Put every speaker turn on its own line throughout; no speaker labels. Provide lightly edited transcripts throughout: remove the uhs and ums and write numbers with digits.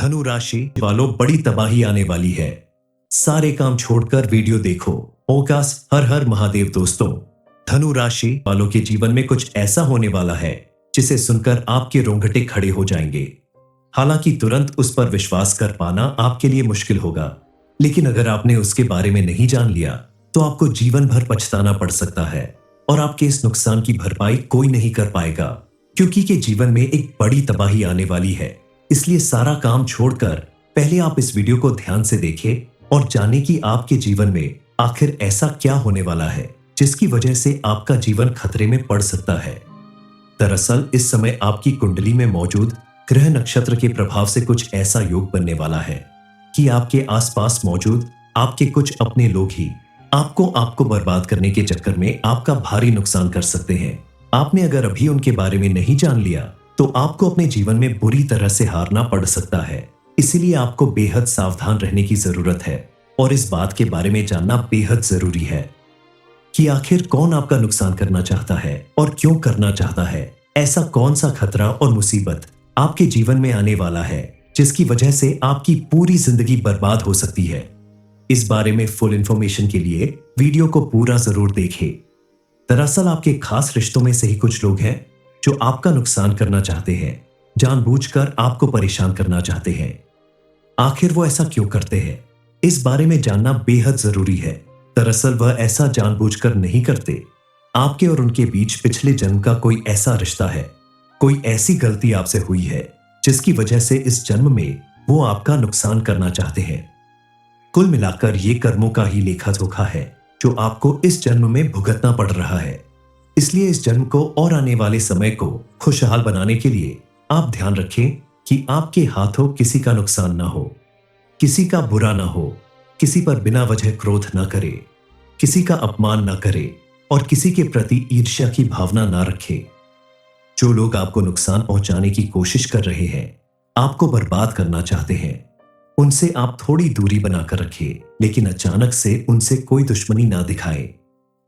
धनु राशि वालों, बड़ी तबाही आने वाली है। सारे काम छोड़कर वीडियो देखो। ओकास हर हर महादेव। दोस्तों, धनु राशि वालों के जीवन में कुछ ऐसा होने वाला है जिसे सुनकर आपके रोंगटे खड़े हो जाएंगे। हालांकि तुरंत उस पर विश्वास कर पाना आपके लिए मुश्किल होगा, लेकिन अगर आपने उसके बारे में नहीं जान लिया तो आपको जीवन भर पछताना पड़ सकता है और आपके इस नुकसान की भरपाई कोई नहीं कर पाएगा, क्योंकि के जीवन में एक बड़ी तबाही आने वाली है। इसलिए सारा काम छोड़कर पहले आप इस वीडियो को ध्यान से देखें और जानें कि आपके जीवन में आखिर ऐसा क्या होने वाला है जिसकी वजह से आपका जीवन खतरे में पड़ सकता है। दरअसल इस समय आपकी कुंडली में मौजूद ग्रह नक्षत्र के प्रभाव से कुछ ऐसा योग बनने वाला है कि आपके आसपास मौजूद आपके कुछ अपने लोग ही आपको बर्बाद करने के चक्कर में आपका भारी नुकसान कर सकते हैं। आपने अगर अभी उनके बारे में नहीं जान लिया तो आपको अपने जीवन में बुरी तरह से हारना पड़ सकता है। इसीलिए आपको बेहद सावधान रहने की जरूरत है और इस बात के बारे में जानना बेहद जरूरी है कि आखिर कौन आपका नुकसान करना चाहता है और क्यों करना चाहता है। ऐसा कौन सा खतरा और मुसीबत आपके जीवन में आने वाला है जिसकी वजह से आपकी पूरी जिंदगी बर्बाद हो सकती है। इस बारे में फुल इंफॉर्मेशन के लिए वीडियो को पूरा जरूर देखें। दरअसल आपके खास रिश्तों में से ही कुछ लोग हैं जो आपका नुकसान करना चाहते हैं, जानबूझकर आपको परेशान करना चाहते हैं। आखिर वो ऐसा क्यों करते हैं, इस बारे में जानना बेहद जरूरी है। दरअसल वह ऐसा जानबूझकर नहीं करते। आपके और उनके बीच पिछले जन्म का कोई ऐसा रिश्ता है, कोई ऐसी गलती आपसे हुई है जिसकी वजह से इस जन्म में वो आपका नुकसान करना चाहते हैं। कुल मिलाकर ये कर्मों का ही लेखा जोखा है जो आपको इस जन्म में भुगतना पड़ रहा है। इसलिए इस जन्म को और आने वाले समय को खुशहाल बनाने के लिए आप ध्यान रखें कि आपके हाथों किसी का नुकसान ना हो, किसी का बुरा ना हो, किसी पर बिना वजह क्रोध ना करे, किसी का अपमान ना करे और किसी के प्रति ईर्ष्या की भावना ना रखे। जो लोग आपको नुकसान पहुंचाने की कोशिश कर रहे हैं, आपको बर्बाद करना चाहते हैं, उनसे आप थोड़ी दूरी बनाकर रखें, लेकिन अचानक से उनसे कोई दुश्मनी ना दिखाएं,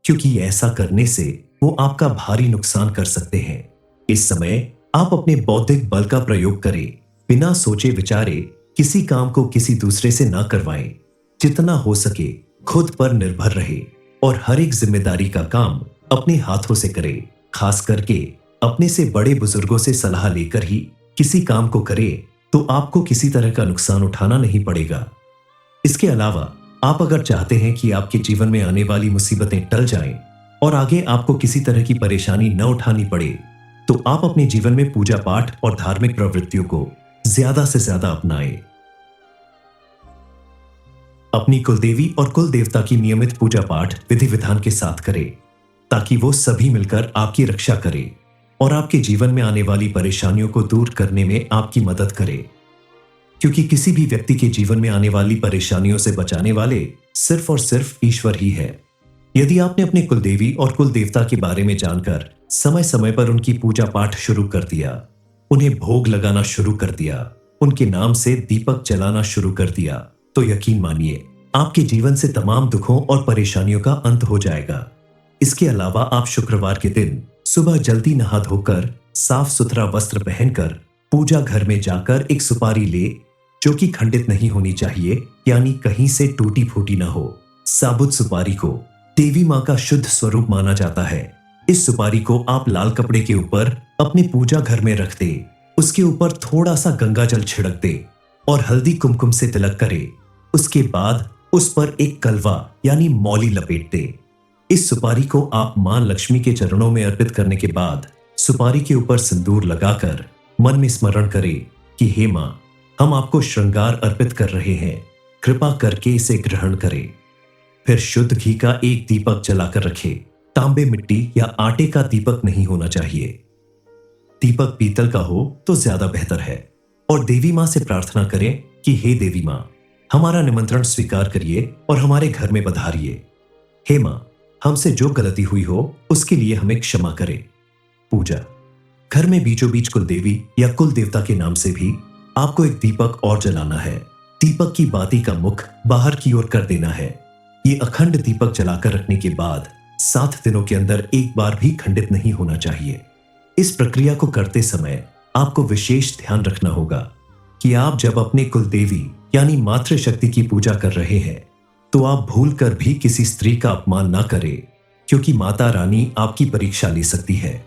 क्योंकि ऐसा करने से वो आपका भारी नुकसान कर सकते हैं। इस समय आप अपने बौद्धिक बल का प्रयोग करें, बिना सोचे विचारे किसी काम को किसी दूसरे से ना करवाएं। जितना हो सके खुद पर निर्भर रहे और हर एक जिम्मेदारी का काम अपने हाथों से करें। खास करके अपने से बड़े बुजुर्गों से सलाह लेकर ही किसी काम को करें तो आपको किसी तरह का नुकसान उठाना नहीं पड़ेगा। इसके अलावा आप अगर चाहते हैं कि आपके जीवन में आने वाली मुसीबतें टल जाएं और आगे आपको किसी तरह की परेशानी न उठानी पड़े, तो आप अपने जीवन में पूजा पाठ और धार्मिक प्रवृत्तियों को ज्यादा से ज्यादा अपनाएं। अपनी कुलदेवी और कुल देवता की नियमित पूजा पाठ विधि विधान के साथ करें, ताकि वो सभी मिलकर आपकी रक्षा करें और आपके जीवन में आने वाली परेशानियों को दूर करने में आपकी मदद करें। क्योंकि किसी भी व्यक्ति के जीवन में आने वाली परेशानियों से बचाने वाले सिर्फ और सिर्फ ईश्वर ही है। यदि आपने अपने कुलदेवी और कुल देवता के बारे में जानकर समय समय पर उनकी पूजा पाठ शुरू कर दिया, उन्हें भोग लगाना शुरू कर दिया, उनके नाम से दीपक जलाना शुरू कर दिया, तो यकीन मानिए आपके जीवन से तमाम दुखों और परेशानियों का अंत हो जाएगा। इसके अलावा आप शुक्रवार के दिन सुबह जल्दी नहा धोकर साफ सुथरा वस्त्र पहनकर पूजा घर में जाकर एक सुपारी ले, जो कि खंडित नहीं होनी चाहिए, यानी कहीं से टूटी फूटी ना हो। साबुत सुपारी को देवी माँ का शुद्ध स्वरूप माना जाता है। इस सुपारी को आप लाल कपड़े के ऊपर अपने पूजा घर में रख दे, उसके ऊपर थोड़ा सा गंगा जल छिड़क दे और हल्दी कुमकुम से तिलक करे। उसके बाद उस पर एक कलवा यानी मौली लपेट दे। इस सुपारी को आप मां लक्ष्मी के चरणों में अर्पित करने के बाद सुपारी के ऊपर सिंदूर लगाकर मन में स्मरण करे कि हे मां, हम आपको श्रृंगार अर्पित कर रहे हैं, कृपा करके इसे ग्रहण करें। फिर शुद्ध घी का एक दीपक जलाकर रखे। तांबे, मिट्टी या आटे का दीपक नहीं होना चाहिए। दीपक पीतल का हो तो ज्यादा बेहतर है। और देवी मां से प्रार्थना करें कि हे देवी मां, हमारा निमंत्रण स्वीकार करिए और हमारे घर में पधारिए। हे मां, हमसे जो गलती हुई हो उसके लिए हमें क्षमा करें। पूजा घर में बीचों बीच कुल देवी या कुल देवता के नाम से भी आपको एक दीपक और जलाना है। दीपक की बाती का मुख बाहर की ओर कर देना है। ये अखंड दीपक जलाकर रखने के बाद 7 दिनों के अंदर एक बार भी खंडित नहीं होना चाहिए। इस प्रक्रिया को करते समय आपको विशेष ध्यान रखना होगा कि आप जब अपने कुल देवी यानी मातृशक्ति की पूजा कर रहे हैं तो आप भूल कर भी किसी स्त्री का अपमान ना करें, क्योंकि माता रानी आपकी परीक्षा ले सकती है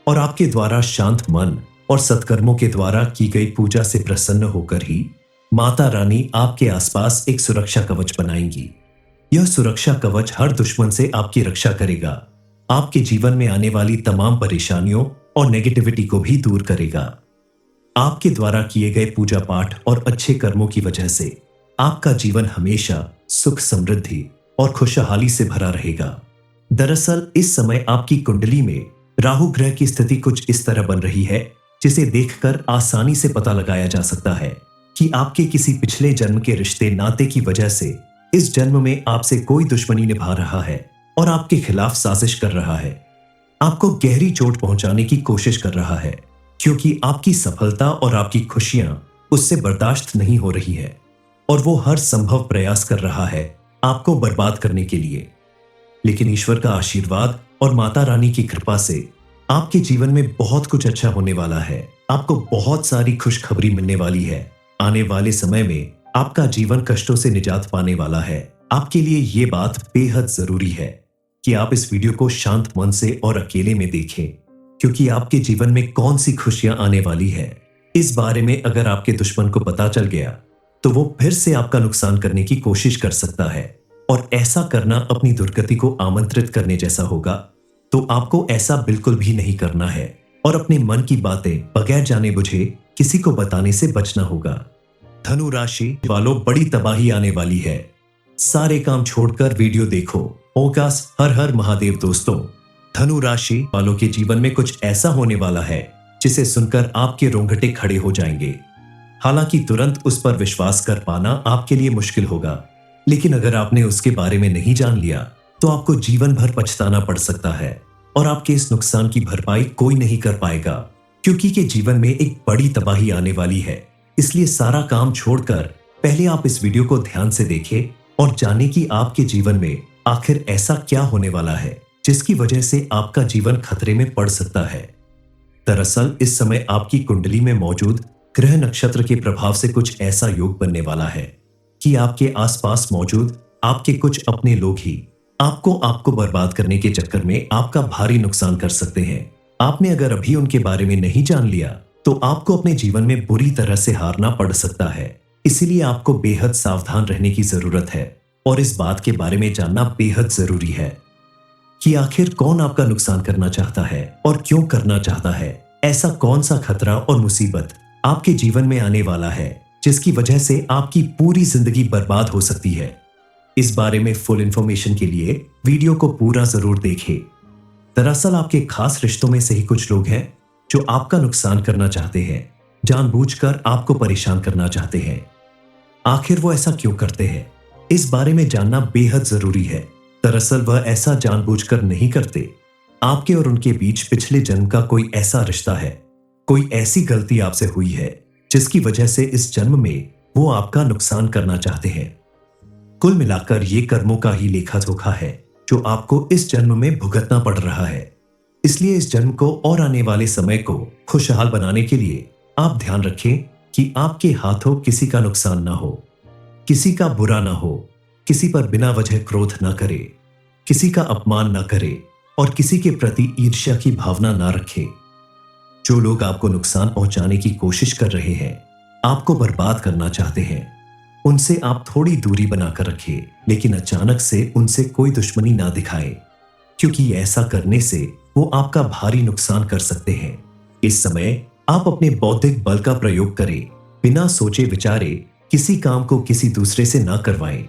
और आपके द्वारा शांत मन और सत्कर्मों के द्वारा की गई पूजा से प्रसन्न होकर ही माता रानी आपके आसपास एक सुरक्षा कवच बनाएंगी। यह सुरक्षा कवच हर दुश्मन से आपकी रक्षा करेगा, आपके जीवन में आने वाली तमाम परेशानियों और नेगेटिविटी को भी दूर करेगा। आपके द्वारा किए गए पूजा पाठ और अच्छे कर्मों की वजह से आपका जीवन हमेशा सुख समृद्धि और खुशहाली से भरा रहेगा। दरअसल इस समय आपकी कुंडली में राहु ग्रह की स्थिति कुछ इस तरह बन रही है जिसे देखकर आसानी से पता लगाया जा सकता है कि आपके किसी पिछले जन्म के रिश्ते नाते की वजह से इस जन्म में आपसे कोई दुश्मनी निभा रहा है और आपके खिलाफ साजिश कर रहा है, आपको गहरी चोट पहुंचाने की कोशिश कर रहा है, क्योंकि आपकी सफलता और आपकी खुशियां उससे बर्दाश्त नहीं हो रही है और वो हर संभव प्रयास कर रहा है आपको बर्बाद करने के लिए। लेकिन ईश्वर का आशीर्वाद और माता रानी की कृपा से आपके जीवन में बहुत कुछ अच्छा होने वाला है। आपको बहुत सारी खुशखबरी मिलने वाली है। आने वाले समय में आपका जीवन कष्टों से निजात पाने वाला है। आपके लिए ये बात बेहद जरूरी है कि आप इस वीडियो को शांत मन से और अकेले में देखें, क्योंकि आपके जीवन में कौन सी खुशियां आने वाली है इस बारे में अगर आपके दुश्मन को पता चल गया तो वो फिर से आपका नुकसान करने की कोशिश कर सकता है और ऐसा करना अपनी दुर्गति को आमंत्रित करने जैसा होगा। तो आपको ऐसा बिल्कुल भी नहीं करना है और अपने मन की बातें बगैर जाने बुझे किसी को बताने से बचना होगा। धनु राशि वालों, बड़ी तबाही आने वाली है। सारे काम छोड़कर वीडियो देखो। ओकास हर हर महादेव दोस्तों, धनु राशि वालों के जीवन में कुछ ऐसा होने वाला है जिसे सुनकर आपके रोंगटे खड़े हो जाएंगे। हालांकि तुरंत उस पर विश्वास कर पाना आपके लिए मुश्किल होगा, लेकिन अगर आपने उसके बारे में नहीं जान लिया तो आपको जीवन भर पछताना पड़ सकता है और आपके इस नुकसान की भरपाई कोई नहीं कर पाएगा, क्योंकि के जीवन में एक बड़ी तबाही आने वाली है। इसलिए सारा काम छोड़कर पहले आप इस वीडियो को ध्यान से देखें और जानें कि आपके जीवन में आखिर ऐसा क्या होने वाला है जिसकी वजह से आपका जीवन खतरे में पड़ सकता है। दरअसल इस समय आपकी कुंडली में मौजूद ग्रह नक्षत्र के प्रभाव से कुछ ऐसा योग बनने वाला है कि आपके आसपास मौजूद आपके कुछ अपने लोग ही आपको बर्बाद करने के चक्कर में आपका भारी नुकसान कर सकते हैं। आपने अगर अभी उनके बारे में नहीं जान लिया तो आपको अपने जीवन में बुरी तरह से हारना पड़ सकता है। इसीलिए आपको बेहद सावधान रहने की जरूरत है और इस बात के बारे में जानना बेहद जरूरी है कि आखिर कौन आपका नुकसान करना चाहता है और क्यों करना चाहता है। ऐसा कौन सा खतरा और मुसीबत आपके जीवन में आने वाला है जिसकी वजह से आपकी पूरी जिंदगी बर्बाद हो सकती है। इस बारे में फुल इंफॉर्मेशन के लिए वीडियो को पूरा जरूर देखें। दरअसल आपके खास रिश्तों में से ही कुछ लोग हैं जो आपका नुकसान करना चाहते हैं, जानबूझकर आपको परेशान करना चाहते हैं। आखिर वो ऐसा क्यों करते हैं, इस बारे में जानना बेहद जरूरी है। दरअसल वह ऐसा जानबूझकर नहीं करते। आपके और उनके बीच पिछले जन्म का कोई ऐसा रिश्ता है, कोई ऐसी गलती आपसे हुई है जिसकी वजह से इस जन्म में वो आपका नुकसान करना चाहते हैं। कुल मिलाकर ये कर्मों का ही लेखा जोखा है जो आपको इस जन्म में भुगतना पड़ रहा है। इसलिए इस जन्म को और आने वाले समय को खुशहाल बनाने के लिए आप ध्यान रखें कि आपके हाथों किसी का नुकसान ना हो, किसी का बुरा ना हो, किसी पर बिना वजह क्रोध ना करे, किसी का अपमान ना करे और किसी के प्रति ईर्ष्या की भावना ना रखे। जो लोग आपको नुकसान पहुंचाने की कोशिश कर रहे हैं, आपको बर्बाद करना चाहते हैं, उनसे आप थोड़ी दूरी बनाकर रखें, लेकिन अचानक से उनसे कोई दुश्मनी ना दिखाएं, क्योंकि ऐसा करने से वो आपका भारी नुकसान कर सकते हैं। इस समय आप अपने बौद्धिक बल का प्रयोग करें, बिना सोचे विचारे किसी काम को किसी दूसरे से ना करवाएं।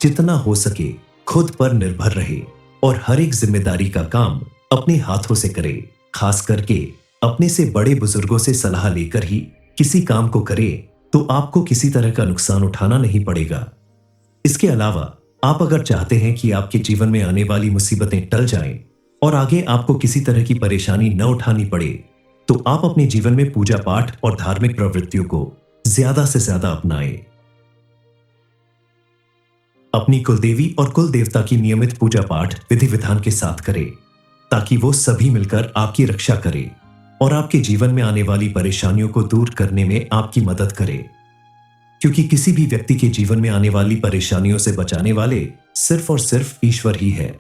जितना हो सके खुद पर निर्भर रहे और हर एक जिम्मेदारी का काम अपने हाथों से करें। खास करके अपने से बड़े बुजुर्गों से सलाह लेकर ही किसी काम को करें तो आपको किसी तरह का नुकसान उठाना नहीं पड़ेगा। इसके अलावा आप अगर चाहते हैं कि आपके जीवन में आने वाली मुसीबतें टल जाएं और आगे आपको किसी तरह की परेशानी न उठानी पड़े, तो आप अपने जीवन में पूजा पाठ और धार्मिक प्रवृत्तियों को ज्यादा से ज्यादा अपनाएं। अपनी कुलदेवी और कुल देवता की नियमित पूजा पाठ विधि विधान के साथ करें, ताकि वो सभी मिलकर आपकी रक्षा करें और आपके जीवन में आने वाली परेशानियों को दूर करने में आपकी मदद करें। क्योंकि किसी भी व्यक्ति के जीवन में आने वाली परेशानियों से बचाने वाले सिर्फ और सिर्फ ईश्वर ही है।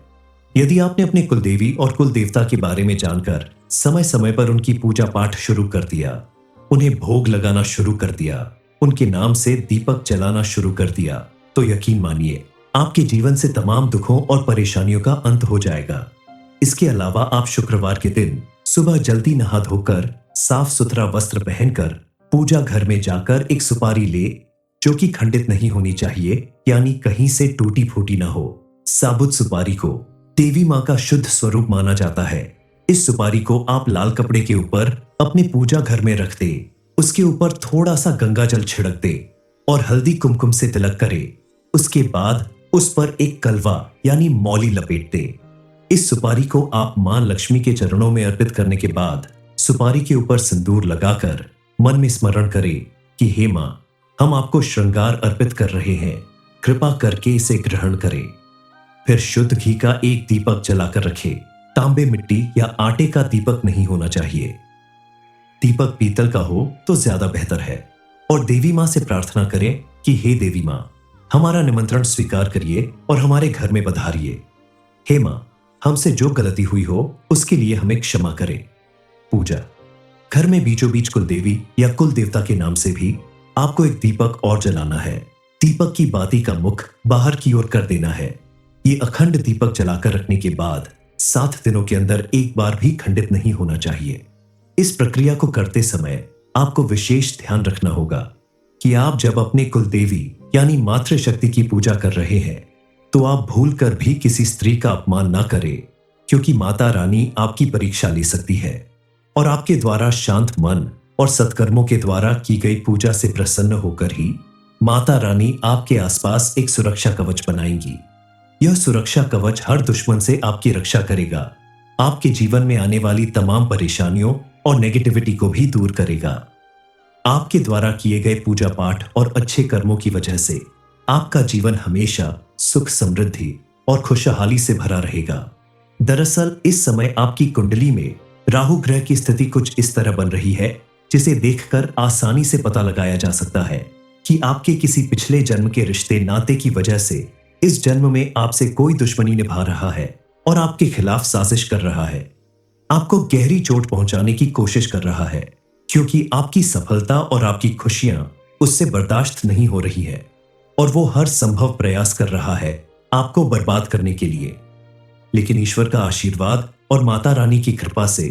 यदि आपने अपने कुलदेवी और कुल देवता के बारे में जानकर समय समय पर उनकी पूजा पाठ शुरू कर दिया, उन्हें भोग लगाना शुरू कर दिया, उनके नाम से दीपक जलाना शुरू कर दिया, तो यकीन मानिए आपके जीवन से तमाम दुखों और परेशानियों का अंत हो जाएगा। इसके अलावा आप शुक्रवार के दिन सुबह जल्दी नहा धोकर साफ सुथरा वस्त्र पहनकर पूजा घर में जाकर एक सुपारी ले, जो कि खंडित नहीं होनी चाहिए, यानी कहीं से टूटी फूटी ना हो। साबुत सुपारी को देवी माँ का शुद्ध स्वरूप माना जाता है। इस सुपारी को आप लाल कपड़े के ऊपर अपने पूजा घर में रख दे, उसके ऊपर थोड़ा सा गंगा जल छिड़क दे और हल्दी कुमकुम से तिलक करे। उसके बाद उस पर एक कलवा यानी मौली लपेट दे। इस सुपारी को आप मां लक्ष्मी के चरणों में अर्पित करने के बाद सुपारी के ऊपर सिंदूर लगाकर मन में स्मरण करें कि हे मां, हम आपको श्रृंगार अर्पित कर रहे हैं, कृपा करके इसे ग्रहण करें। फिर शुद्ध घी का एक दीपक जलाकर रखें। तांबे, मिट्टी या आटे का दीपक नहीं होना चाहिए। दीपक पीतल का हो तो ज्यादा बेहतर है। और देवी मां से प्रार्थना करें कि हे देवी मां, हमारा निमंत्रण स्वीकार करिए और हमारे घर में पधारिए। हे मां, हमसे जो गलती हुई हो उसके लिए हमें क्षमा करें। पूजा घर में बीचों बीच कुल देवी या कुल देवता के नाम से भी आपको एक दीपक और जलाना है। दीपक की बाती का मुख बाहर की ओर कर देना है। ये अखंड दीपक जलाकर रखने के बाद 7 दिनों के अंदर एक बार भी खंडित नहीं होना चाहिए। इस प्रक्रिया को करते समय आपको विशेष ध्यान रखना होगा कि आप जब अपने कुल देवी यानी मातृशक्ति की पूजा कर रहे हैं तो आप भूलकर भी किसी स्त्री का अपमान ना करें, क्योंकि माता रानी आपकी परीक्षा ले सकती है और आपके द्वारा शांत मन और सत्कर्मों के द्वारा की गई पूजा से प्रसन्न होकर ही माता रानी आपके आसपास एक सुरक्षा कवच बनाएंगी। यह सुरक्षा कवच हर दुश्मन से आपकी रक्षा करेगा, आपके जीवन में आने वाली तमाम परेशानियों और नेगेटिविटी को भी दूर करेगा। आपके द्वारा किए गए पूजा पाठ और अच्छे कर्मों की वजह से आपका जीवन हमेशा सुख, समृद्धि और खुशहाली से भरा रहेगा। दरअसल इस समय आपकी कुंडली में राहु ग्रह की स्थिति कुछ इस तरह बन रही है, जिसे देखकर आसानी से पता लगाया जा सकता है कि आपके किसी पिछले जन्म के रिश्ते नाते की वजह से इस जन्म में आपसे कोई दुश्मनी निभा रहा है और आपके खिलाफ साजिश कर रहा है, आपको गहरी चोट पहुंचाने की कोशिश कर रहा है, क्योंकि आपकी सफलता और आपकी खुशियां उससे बर्दाश्त नहीं हो रही है और वो हर संभव प्रयास कर रहा है आपको बर्बाद करने के लिए। लेकिन ईश्वर का आशीर्वाद और माता रानी की कृपा से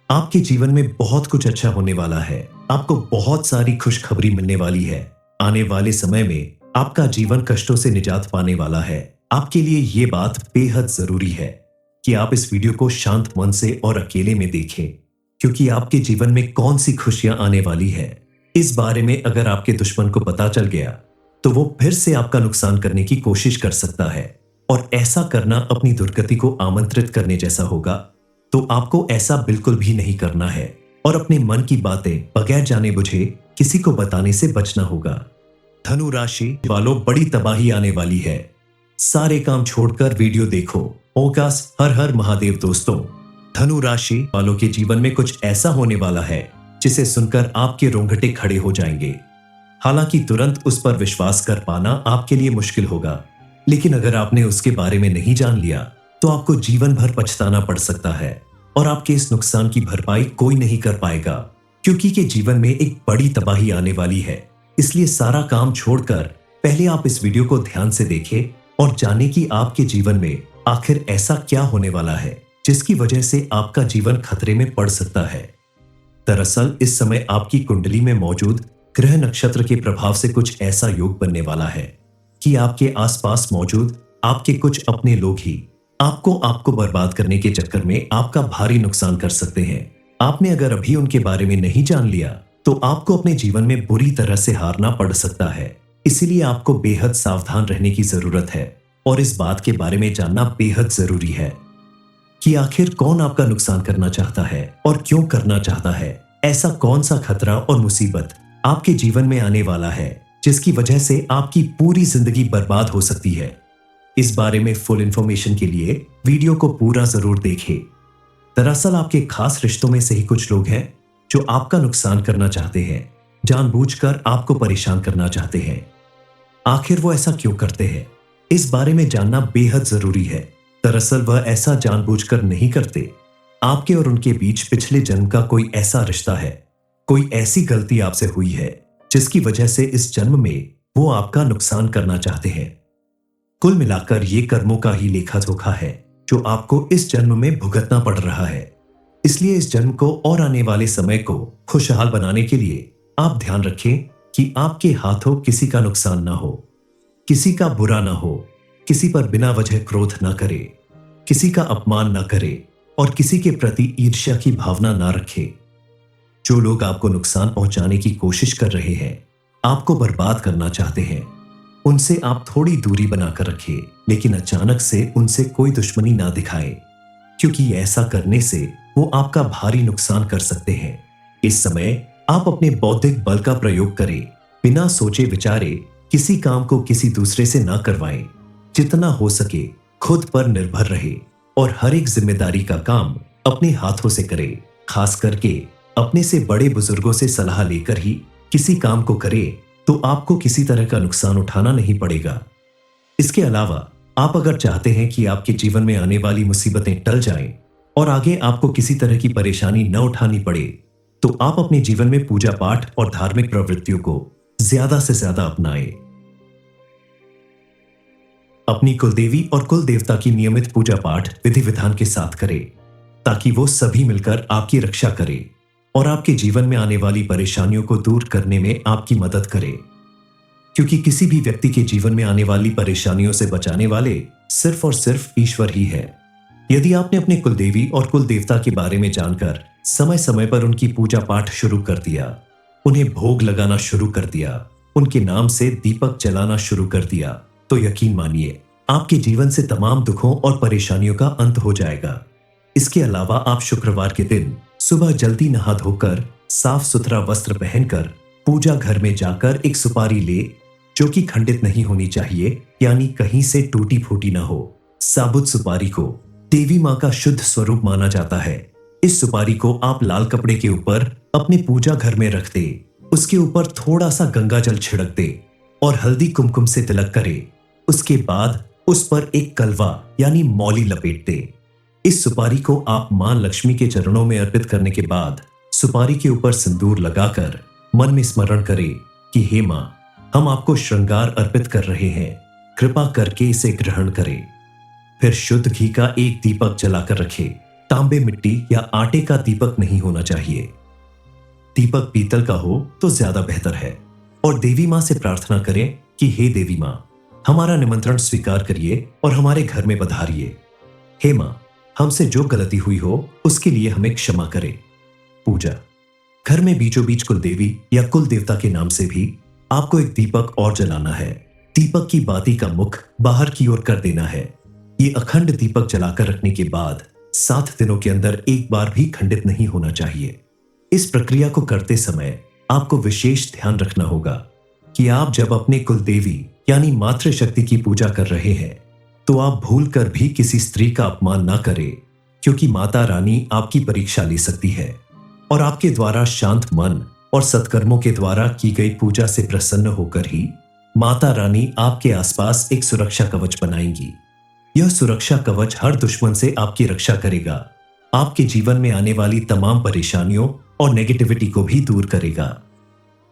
आपके जीवन में बहुत कुछ अच्छा होने वाला है। आपको बहुत सारी खुशखबरी मिलने वाली है। आने वाले समय में आपका जीवन कष्टों से निजात पाने वाला है। आपके लिए ये बात बेहद जरूरी है कि आप इस वीडियो को शांत मन से और अकेले में देखें, क्योंकि आपके जीवन में कौन सी खुशियां आने वाली है इस बारे में अगर आपके दुश्मन को पता चल गया तो वो फिर से आपका नुकसान करने की कोशिश कर सकता है, और ऐसा करना अपनी दुर्गति को आमंत्रित करने जैसा होगा। तो आपको ऐसा बिल्कुल भी नहीं करना है और अपने मन की बातें बगैर जाने बुझे किसी को बताने से बचना होगा। धनु राशि वालों, बड़ी तबाही आने वाली है। सारे काम छोड़कर वीडियो देखो। ओकास हर हर महादेव। दोस्तों, धनु राशि वालों के जीवन में कुछ ऐसा होने वाला है जिसे सुनकर आपके रोंगटे खड़े हो जाएंगे। हालांकि तुरंत उस पर विश्वास कर पाना आपके लिए मुश्किल होगा, लेकिन अगर आपने उसके बारे में नहीं जान लिया तो आपको जीवन भर पछताना पड़ सकता है और आपके इस नुकसान की भरपाई कोई नहीं कर पाएगा, क्योंकि के जीवन में एक बड़ी तबाही आने वाली है। इसलिए सारा काम छोड़कर पहले आप इस वीडियो को ध्यान से देखें और जानें कि आपके जीवन में आखिर ऐसा क्या होने वाला है जिसकी वजह से आपका जीवन खतरे में पड़ सकता है। दरअसल इस समय आपकी कुंडली में मौजूद ग्रह नक्षत्र के प्रभाव से कुछ ऐसा योग बनने वाला है कि आपके आसपास मौजूद आपके कुछ अपने लोग ही आपको बर्बाद करने के चक्कर में आपका भारी नुकसान कर सकते हैं। आपने अगर अभी उनके बारे में नहीं जान लिया तो आपको अपने जीवन में बुरी तरह से हारना पड़ सकता है। इसीलिए आपको बेहद सावधान रहने की जरूरत है और इस बात के बारे में जानना बेहद जरूरी है कि आखिर कौन आपका नुकसान करना चाहता है और क्यों करना चाहता है। ऐसा कौन सा खतरा और मुसीबत आपके जीवन में आने वाला है जिसकी वजह से आपकी पूरी जिंदगी बर्बाद हो सकती है। इस बारे में फुल इंफॉर्मेशन के लिए वीडियो को पूरा जरूर देखें। दरअसल आपके खास रिश्तों में से ही कुछ लोग हैं जो आपका नुकसान करना चाहते हैं। जानबूझकर आपको परेशान करना चाहते हैं। आखिर वो ऐसा क्यों करते हैं? इस बारे में जानना बेहद जरूरी है। दरअसल वह ऐसा जानबूझकर नहीं करते। आपके और उनके बीच पिछले जन्म का कोई ऐसा रिश्ता है, कोई ऐसी गलती आपसे हुई है जिसकी वजह से इस जन्म में वो आपका नुकसान करना चाहते हैं। कुल मिलाकर ये कर्मों का ही लेखा जोखा है जो आपको इस जन्म में भुगतना पड़ रहा है। इसलिए इस जन्म को और आने वाले समय को खुशहाल बनाने के लिए आप ध्यान रखें कि आपके हाथों किसी का नुकसान ना हो, किसी का बुरा ना हो, किसी पर बिना वजह क्रोध ना करे, किसी का अपमान ना करे और किसी के प्रति ईर्ष्या की भावना ना रखे। जो लोग आपको नुकसान पहुंचाने की कोशिश कर रहे हैं, आपको बर्बाद करना चाहते हैं, उनसे आप थोड़ी दूरी बनाकर रखें, लेकिन अचानक से उनसे कोई दुश्मनी ना दिखाएं, क्योंकि ऐसा करने से वो आपका भारी नुकसान कर सकते हैं। इस समय आप अपने बौद्धिक बल का प्रयोग करें, बिना सोचे विचारे किसी काम को किसी दूसरे से ना करवाएं। जितना हो सके खुद पर निर्भर रहे और हर एक जिम्मेदारी का काम अपने हाथों से करें। खास करके अपने से बड़े बुजुर्गों से सलाह लेकर ही किसी काम को करें, तो आपको किसी तरह का नुकसान उठाना नहीं पड़ेगा। इसके अलावा आप अगर चाहते हैं कि आपके जीवन में आने वाली मुसीबतें टल जाएं और आगे आपको किसी तरह की परेशानी न उठानी पड़े, तो आप अपने जीवन में पूजा पाठ और धार्मिक प्रवृत्तियों को ज्यादा से ज्यादा अपनाएं। अपनी कुलदेवी और कुल देवता की नियमित पूजा पाठ विधि विधान के साथ करें, ताकि वो सभी मिलकर आपकी रक्षा करें और आपके जीवन में आने वाली परेशानियों को दूर करने में आपकी मदद करें। क्योंकि किसी भी व्यक्ति के जीवन में आने वाली परेशानियों से बचाने वाले सिर्फ और सिर्फ ईश्वर ही है। यदि आपने अपने कुलदेवी और कुल देवता के बारे में जानकर समय समय पर उनकी पूजा पाठ शुरू कर दिया, उन्हें भोग लगाना शुरू कर दिया, उनके नाम से दीपक जलाना शुरू कर दिया, तो यकीन मानिए आपके जीवन से तमाम दुखों और परेशानियों का अंत हो जाएगा। इसके अलावा आप शुक्रवार के दिन सुबह जल्दी नहा धोकर साफ सुथरा वस्त्र पहनकर पूजा घर में जाकर एक सुपारी ले, जो कि खंडित नहीं होनी चाहिए, यानी कहीं से टूटी फूटी ना हो। साबुत सुपारी को देवी माँ का शुद्ध स्वरूप माना जाता है। इस सुपारी को आप लाल कपड़े के ऊपर अपने पूजा घर में रख दे, उसके ऊपर थोड़ा सा गंगा जल छिड़क दे और हल्दी कुमकुम से तिलक करे। उसके बाद उस पर एक कलवा यानी मौली लपेट दे। इस सुपारी को आप मां लक्ष्मी के चरणों में अर्पित करने के बाद सुपारी के ऊपर सिंदूर लगाकर मन में स्मरण करें कि हे मां, हम आपको श्रृंगार अर्पित कर रहे हैं, कृपा करके इसे ग्रहण करें। फिर शुद्ध घी का एक दीपक जलाकर रखें। तांबे, मिट्टी या आटे का दीपक नहीं होना चाहिए। दीपक पीतल का हो तो ज्यादा बेहतर है। और देवी मां से प्रार्थना करें कि हे देवी मां, हमारा निमंत्रण स्वीकार करिए और हमारे घर में पधारिए। हे मां, हमसे जो गलती हुई हो उसके लिए हमें क्षमा करें। पूजा घर में बीचों बीच कुल देवी या कुल देवता के नाम से भी आपको एक दीपक और जलाना है। दीपक की बाती का मुख बाहर की ओर कर देना है। ये अखंड दीपक जलाकर रखने के बाद 7 दिनों के अंदर एक बार भी खंडित नहीं होना चाहिए। इस प्रक्रिया को करते समय आपको विशेष ध्यान रखना होगा कि आप जब अपने कुल देवी यानी मातृशक्ति की पूजा कर रहे हैं, तो आप भूल कर भी किसी स्त्री का अपमान ना करें, क्योंकि माता रानी आपकी परीक्षा ले सकती है और आपके द्वारा शांत मन और सत्कर्मों के द्वारा की गई पूजा से प्रसन्न होकर ही माता रानी आपके आसपास एक सुरक्षा कवच बनाएंगी। यह सुरक्षा कवच हर दुश्मन से आपकी रक्षा करेगा, आपके जीवन में आने वाली तमाम परेशानियों और नेगेटिविटी को भी दूर करेगा।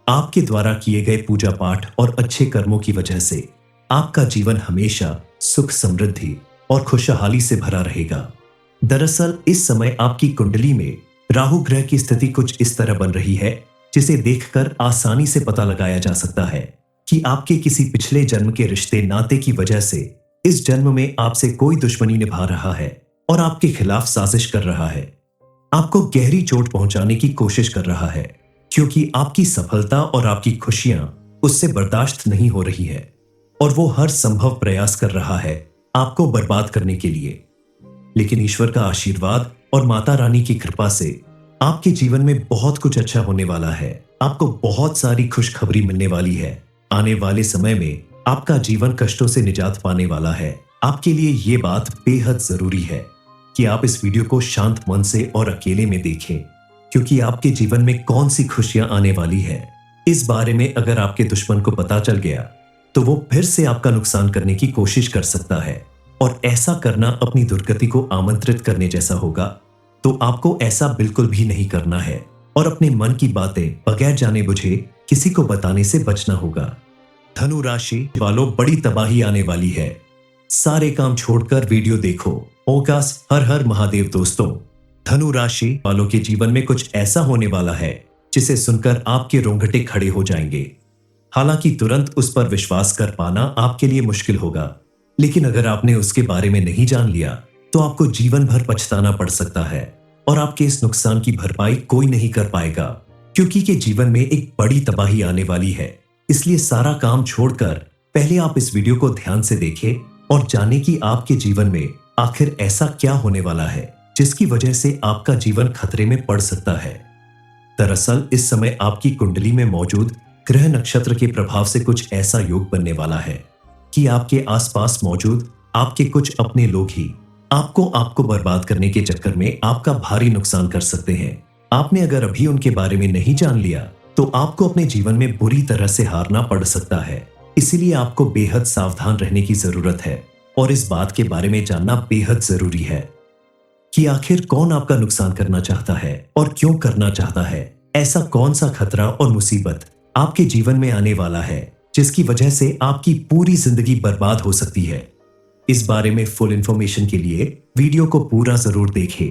आपके द्वारा किए गए पूजा पाठ और अच्छे कर्मों की वजह से आपका जीवन हमेशा सुख, समृद्धि और खुशहाली से भरा रहेगा। दरअसल इस समय आपकी कुंडली में राहु ग्रह की स्थिति कुछ इस तरह बन रही है, जिसे देखकर आसानी से पता लगाया जा सकता है कि आपके किसी पिछले जन्म के रिश्ते नाते की वजह से इस जन्म में आपसे कोई दुश्मनी निभा रहा है और आपके खिलाफ साजिश कर रहा है, आपको गहरी चोट पहुंचाने की कोशिश कर रहा है, क्योंकि आपकी सफलता और आपकी खुशियां उससे बर्दाश्त नहीं हो रही है और वो हर संभव प्रयास कर रहा है आपको बर्बाद करने के लिए। लेकिन ईश्वर का आशीर्वाद और माता रानी की कृपा से आपके जीवन में बहुत कुछ अच्छा होने वाला है। आपको बहुत सारी खुशखबरी मिलने वाली है। आने वाले समय में आपका जीवन कष्टों से निजात पाने वाला है। आपके लिए ये बात बेहद जरूरी है कि आप इस वीडियो को शांत मन से और अकेले में देखें, क्योंकि आपके जीवन में कौन सी खुशियां आने वाली है इस बारे में अगर आपके दुश्मन को पता चल गया तो वो फिर से आपका नुकसान करने की कोशिश कर सकता है, और ऐसा करना अपनी दुर्गति को आमंत्रित करने जैसा होगा। तो आपको ऐसा बिल्कुल भी नहीं करना है और अपने मन की बातें बगैर जाने बुझे किसी को बताने से बचना होगा। धनु राशि वालों, बड़ी तबाही आने वाली है। सारे काम छोड़कर वीडियो देखो। ओकास हर हर महादेव। दोस्तों, धनु राशि वालों के जीवन में कुछ ऐसा होने वाला है जिसे सुनकर आपके रोंगटे खड़े हो जाएंगे। हालांकि तुरंत उस पर विश्वास कर पाना आपके लिए मुश्किल होगा, लेकिन अगर आपने उसके बारे में नहीं जान लिया तो आपको जीवन भर पछताना पड़ सकता है और आपके इस नुकसान की भरपाई कोई नहीं कर पाएगा, क्योंकि के जीवन में एक बड़ी तबाही आने वाली है। इसलिए सारा काम छोड़कर पहले आप इस वीडियो को ध्यान से देखें और जानें कि आपके जीवन में आखिर ऐसा क्या होने वाला है जिसकी वजह से आपका जीवन खतरे में पड़ सकता है। दरअसल इस समय आपकी कुंडली में मौजूद ग्रह नक्षत्र के प्रभाव से कुछ ऐसा योग बनने वाला है कि आपके आसपास मौजूद आपके कुछ अपने लोग ही आपको बर्बाद करने के चक्कर में आपका भारी नुकसान कर सकते हैं। आपने अगर अभी उनके बारे में नहीं जान लिया तो आपको अपने जीवन में बुरी तरह से हारना पड़ सकता है। इसीलिए आपको बेहद सावधान रहने की जरूरत है और इस बात के बारे में जानना बेहद जरूरी है कि आखिर कौन आपका नुकसान करना चाहता है और क्यों करना चाहता है। ऐसा कौन सा खतरा और मुसीबत आपके जीवन में आने वाला है जिसकी वजह से आपकी पूरी जिंदगी बर्बाद हो सकती है। इस बारे में फुल इंफॉर्मेशन के लिए वीडियो को पूरा जरूर देखें।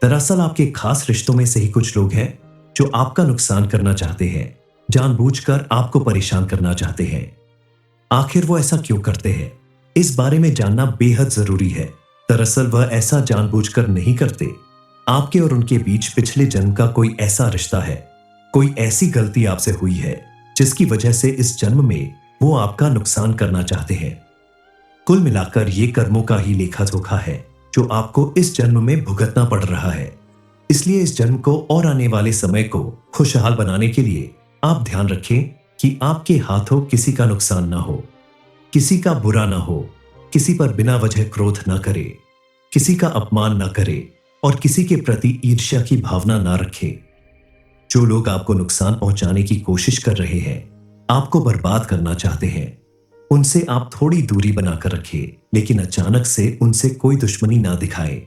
दरअसल आपके खास रिश्तों में से ही कुछ लोग हैं जो आपका नुकसान करना चाहते हैं, जानबूझकर आपको परेशान करना चाहते हैं। आखिर वो ऐसा क्यों करते हैं, इस बारे में जानना बेहद जरूरी है। दरअसल वह ऐसा जानबूझकर नहीं करते। आपके और उनके बीच पिछले जन्म का कोई ऐसा रिश्ता है, कोई ऐसी गलती आपसे हुई है जिसकी वजह से इस जन्म में वो आपका नुकसान करना चाहते हैं। कुल मिलाकर ये कर्मों का ही लेखा जोखा है जो आपको इस जन्म में भुगतना पड़ रहा है। इसलिए इस जन्म को और आने वाले समय को खुशहाल बनाने के लिए आप ध्यान रखें कि आपके हाथों किसी का नुकसान ना हो, किसी का बुरा ना हो, किसी पर बिना वजह क्रोध ना करे, किसी का अपमान ना करे और किसी के प्रति ईर्ष्या की भावना ना रखे। जो लोग आपको नुकसान पहुंचाने की कोशिश कर रहे हैं, आपको बर्बाद करना चाहते हैं, उनसे आप थोड़ी दूरी बनाकर रखें, लेकिन अचानक से उनसे कोई दुश्मनी ना दिखाएं,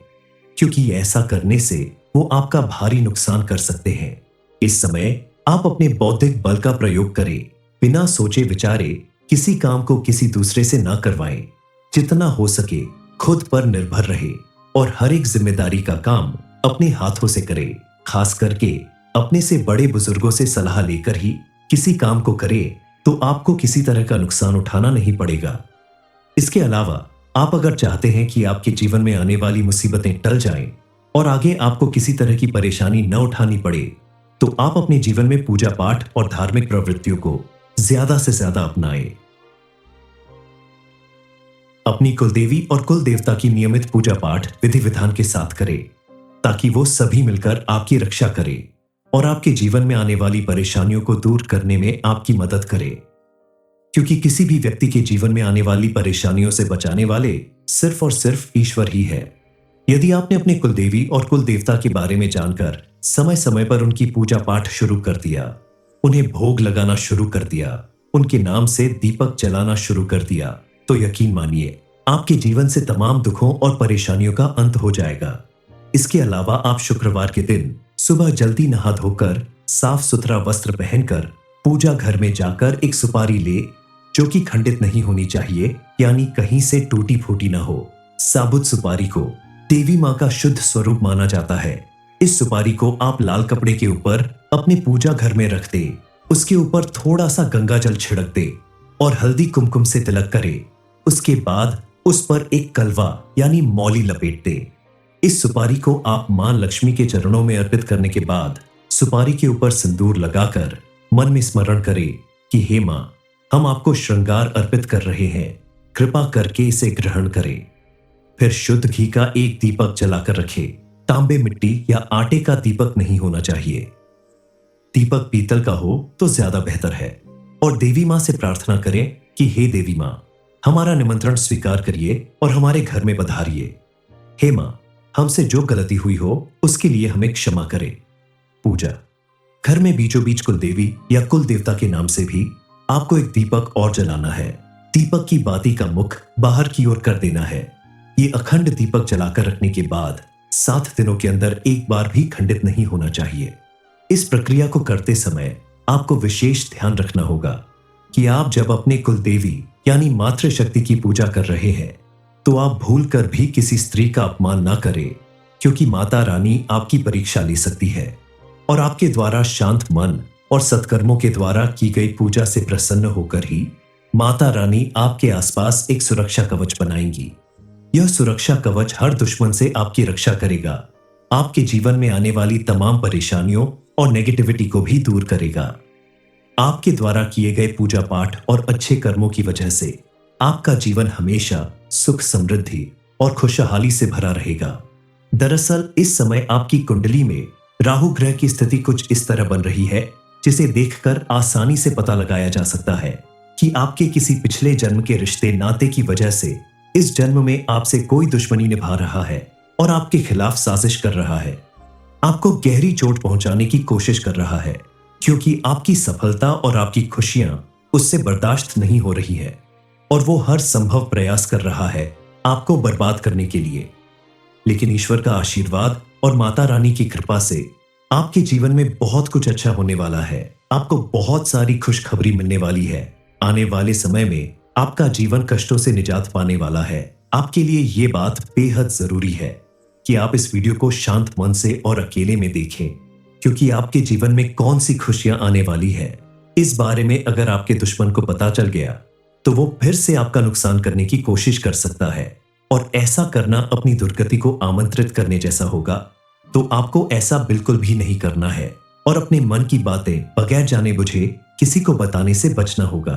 क्योंकि ऐसा करने से वो आपका भारी नुकसान कर सकते हैं। इस समय आप अपने बौद्धिक बल का प्रयोग करें, बिना सोचे विचारे किसी काम को किसी दूसरे से ना करवाएं। जितना हो सके खुद पर निर्भर रहे और हर एक जिम्मेदारी का काम अपने हाथों से करे। खास करके अपने से बड़े बुजुर्गों से सलाह लेकर ही किसी काम को करे तो आपको किसी तरह का नुकसान उठाना नहीं पड़ेगा। इसके अलावा आप अगर चाहते हैं कि आपके जीवन में आने वाली मुसीबतें टल जाएं और आगे आपको किसी तरह की परेशानी न उठानी पड़े, तो आप अपने जीवन में पूजा पाठ और धार्मिक प्रवृत्तियों को ज्यादा से ज्यादा अपनाएं। अपनी कुलदेवी और कुल देवता की नियमित पूजा पाठ विधि विधान के साथ करें, ताकि वो सभी मिलकर आपकी रक्षा करें और आपके जीवन में आने वाली परेशानियों को दूर करने में आपकी मदद करें। क्योंकि किसी भी व्यक्ति के जीवन में आने वाली परेशानियों से बचाने वाले सिर्फ और सिर्फ ईश्वर ही है। यदि आपने अपने कुलदेवी और कुल देवता के बारे में जानकर समय समय पर उनकी पूजा पाठ शुरू कर दिया, उन्हें भोग लगाना शुरू कर दिया, उनके नाम से दीपक जलाना शुरू कर दिया, तो यकीन मानिए आपके जीवन से तमाम दुखों और परेशानियों का अंत हो जाएगा। इसके अलावा आप शुक्रवार के दिन सुबह जल्दी नहा धोकर साफ सुथरा वस्त्र पहनकर पूजा घर में जाकर एक सुपारी ले, जो कि खंडित नहीं होनी चाहिए, यानी कहीं से टूटी फूटी ना हो। साबुत सुपारी को देवी माँ का शुद्ध स्वरूप माना जाता है। इस सुपारी को आप लाल कपड़े के ऊपर अपने पूजा घर में रख दे, उसके ऊपर थोड़ा सा गंगा जल छिड़क दे और हल्दी कुमकुम से तिलक करे। उसके बाद उस पर एक कलवा यानी मौली लपेट दे। इस सुपारी को आप मां लक्ष्मी के चरणों में अर्पित करने के बाद सुपारी के ऊपर सिंदूर लगाकर मन में स्मरण करें कि हे मां, हम आपको श्रृंगार अर्पित कर रहे हैं, कृपा करके इसे ग्रहण करें। फिर शुद्ध घी का एक दीपक जलाकर रखें। तांबे, मिट्टी या आटे का दीपक नहीं होना चाहिए। दीपक पीतल का हो तो ज्यादा बेहतर है। और देवी मां से प्रार्थना करें कि हे देवी मां, हमारा निमंत्रण स्वीकार करिए और हमारे घर में पधारिए। हे मां, हमसे जो गलती हुई हो उसके लिए हमें क्षमा करें। पूजा। घर में बीचों बीच कुल देवी या कुल देवता के नाम से भी आपको एक दीपक और जलाना है। दीपक की बाती का मुख बाहर की ओर कर देना है। ये अखंड दीपक जलाकर रखने के बाद 7 दिनों के अंदर एक बार भी खंडित नहीं होना चाहिए। इस प्रक्रिया को करते समय आपको विशेष ध्यान रखना होगा कि आप जब अपने कुल देवी यानी मातृशक्ति की पूजा कर रहे हैं तो आप भूल कर भी किसी स्त्री का अपमान ना करें, क्योंकि माता रानी आपकी परीक्षा ले सकती है और आपके द्वारा शांत मन और सत्कर्मों के द्वारा की गई पूजा से प्रसन्न होकर ही माता रानी आपके आसपास एक सुरक्षा कवच बनाएंगी। यह सुरक्षा कवच हर दुश्मन से आपकी रक्षा करेगा, आपके जीवन में आने वाली तमाम परेशानियों और नेगेटिविटी को भी दूर करेगा। आपके द्वारा किए गए पूजा पाठ और अच्छे कर्मों की वजह से आपका जीवन हमेशा सुख समृद्धि और खुशहाली से भरा रहेगा। दरअसल इस समय आपकी कुंडली में राहु ग्रह की स्थिति कुछ इस तरह बन रही है जिसे देखकर आसानी से पता लगाया जा सकता है कि आपके किसी पिछले जन्म के रिश्ते नाते की वजह से इस जन्म में आपसे कोई दुश्मनी निभा रहा है और आपके खिलाफ साजिश कर रहा है, आपको गहरी चोट पहुंचाने की कोशिश कर रहा है, क्योंकि आपकी सफलता और आपकी खुशियां उससे बर्दाश्त नहीं हो रही है और वो हर संभव प्रयास कर रहा है आपको बर्बाद करने के लिए। लेकिन ईश्वर का आशीर्वाद और माता रानी की कृपा से आपके जीवन में बहुत कुछ अच्छा होने वाला है। आपको बहुत सारी खुशखबरी मिलने वाली है। आने वाले समय में आपका जीवन कष्टों से निजात पाने वाला है। आपके लिए ये बात बेहद जरूरी है कि आप इस वीडियो को शांत मन से और अकेले में देखें, क्योंकि आपके जीवन में कौन सी खुशियां आने वाली है इस बारे में अगर आपके दुश्मन को पता चल गया तो वो फिर से आपका नुकसान करने की कोशिश कर सकता है, और ऐसा करना अपनी दुर्गति को आमंत्रित करने जैसा होगा। तो आपको ऐसा बिल्कुल भी नहीं करना है और अपने मन की बातें बगैर जाने बुझे किसी को बताने से बचना होगा।